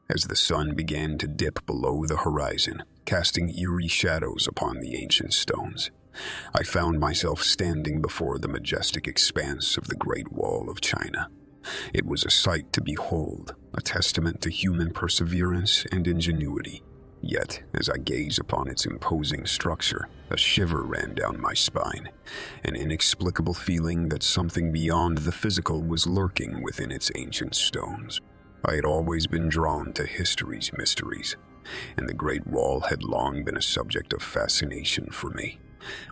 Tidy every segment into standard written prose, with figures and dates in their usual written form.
as the sun began to dip below the horizon, casting eerie shadows upon the ancient stones. I found myself standing before the majestic expanse of the Great Wall of China. It was a sight to behold, a testament to human perseverance and ingenuity. Yet, as I gazed upon its imposing structure, a shiver ran down my spine, an inexplicable feeling that something beyond the physical was lurking within its ancient stones. I had always been drawn to history's mysteries, and the Great Wall had long been a subject of fascination for me.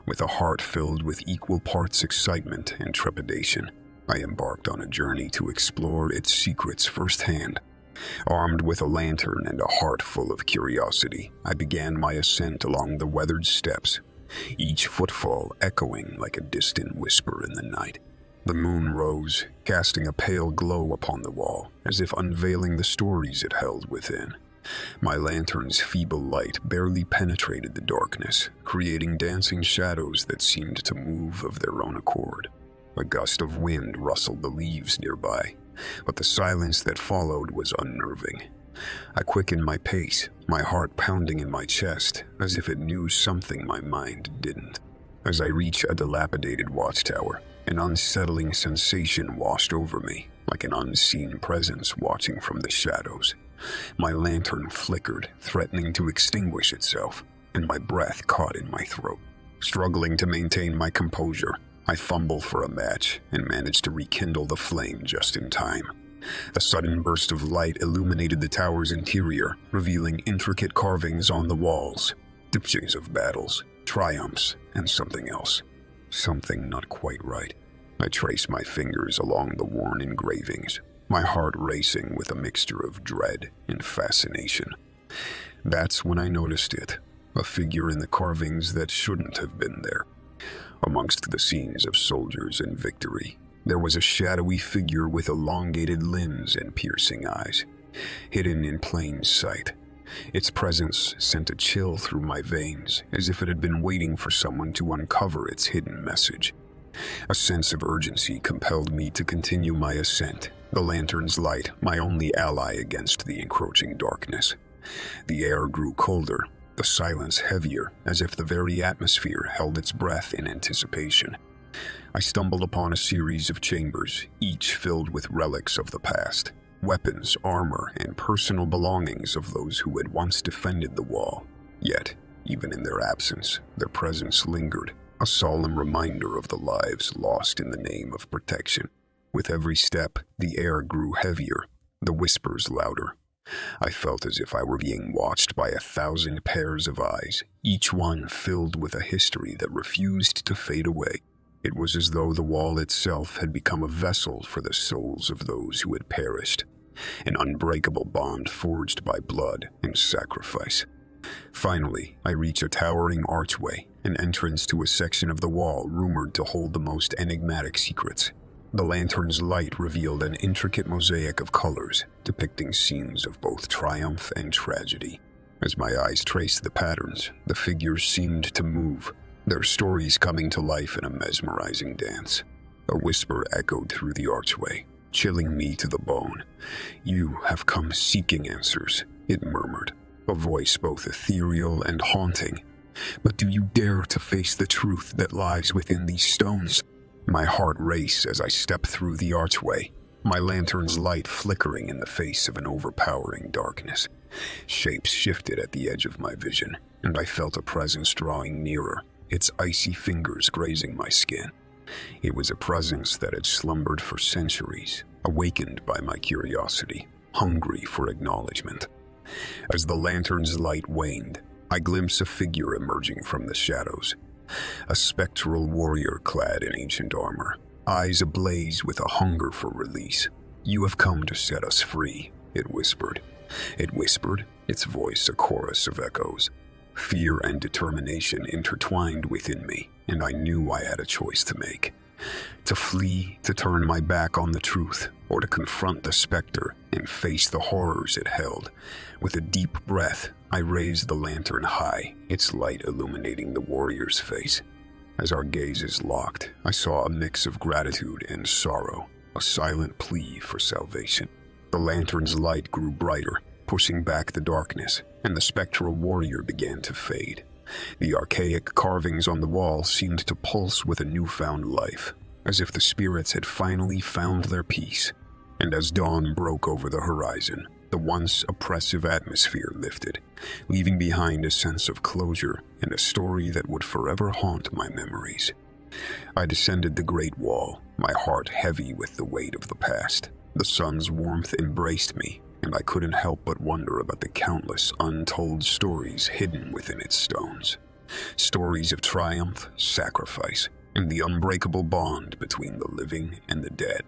With a heart filled with equal parts excitement and trepidation, I embarked on a journey to explore its secrets firsthand. Armed with a lantern and a heart full of curiosity, I began my ascent along the weathered steps, each footfall echoing like a distant whisper in the night. The moon rose, casting a pale glow upon the wall, as if unveiling the stories it held within. My lantern's feeble light barely penetrated the darkness, creating dancing shadows that seemed to move of their own accord. A gust of wind rustled the leaves nearby, but the silence that followed was unnerving. I quickened my pace, my heart pounding in my chest, as if it knew something my mind didn't. As I reached a dilapidated watchtower, an unsettling sensation washed over me, like an unseen presence watching from the shadows. My lantern flickered, threatening to extinguish itself, and my breath caught in my throat. Struggling to maintain my composure, I fumbled for a match and managed to rekindle the flame just in time. A sudden burst of light illuminated the tower's interior, revealing intricate carvings on the walls, depictions of battles, triumphs, and something else. Something not quite right. I traced my fingers along the worn engravings, my heart racing with a mixture of dread and fascination. That's when I noticed it, a figure in the carvings that shouldn't have been there. Amongst the scenes of soldiers and victory, there was a shadowy figure with elongated limbs and piercing eyes, hidden in plain sight. Its presence sent a chill through my veins, as if it had been waiting for someone to uncover its hidden message. A sense of urgency compelled me to continue my ascent, the lantern's light my only ally against the encroaching darkness. The air grew colder, the silence heavier, as if the very atmosphere held its breath in anticipation. I stumbled upon a series of chambers, each filled with relics of the past, weapons, armor, and personal belongings of those who had once defended the wall. Yet, even in their absence, their presence lingered, a solemn reminder of the lives lost in the name of protection. With every step, the air grew heavier, the whispers louder. I felt as if I were being watched by 1,000 pairs of eyes, each one filled with a history that refused to fade away. It was as though the wall itself had become a vessel for the souls of those who had perished, an unbreakable bond forged by blood and sacrifice. Finally, I reached a towering archway, an entrance to a section of the wall rumored to hold the most enigmatic secrets. The lantern's light revealed an intricate mosaic of colors, depicting scenes of both triumph and tragedy. As my eyes traced the patterns, the figures seemed to move, their stories coming to life in a mesmerizing dance. A whisper echoed through the archway, chilling me to the bone. "You have come seeking answers," it murmured, a voice both ethereal and haunting. "But do you dare to face the truth that lies within these stones?" My heart raced as I stepped through the archway, my lantern's light flickering in the face of an overpowering darkness. Shapes shifted at the edge of my vision, and I felt a presence drawing nearer, its icy fingers grazing my skin. It was a presence that had slumbered for centuries, awakened by my curiosity, hungry for acknowledgement. As the lantern's light waned, I glimpsed a figure emerging from the shadows. A spectral warrior clad in ancient armor, eyes ablaze with a hunger for release. "You have come to set us free," it whispered. Its voice a chorus of echoes. Fear and determination intertwined within me, and I knew I had a choice to make. To flee, to turn my back on the truth, or to confront the specter and face the horrors it held. With a deep breath, I raised the lantern high, its light illuminating the warrior's face. As our gazes locked, I saw a mix of gratitude and sorrow, a silent plea for salvation. The lantern's light grew brighter, pushing back the darkness, and the spectral warrior began to fade. The archaic carvings on the wall seemed to pulse with a newfound life, as if the spirits had finally found their peace. And as dawn broke over the horizon, the once oppressive atmosphere lifted, leaving behind a sense of closure and a story that would forever haunt my memories. I descended the great wall, my heart heavy with the weight of the past. The sun's warmth embraced me, and I couldn't help but wonder about the countless untold stories hidden within its stones. Stories of triumph, sacrifice, and the unbreakable bond between the living and the dead.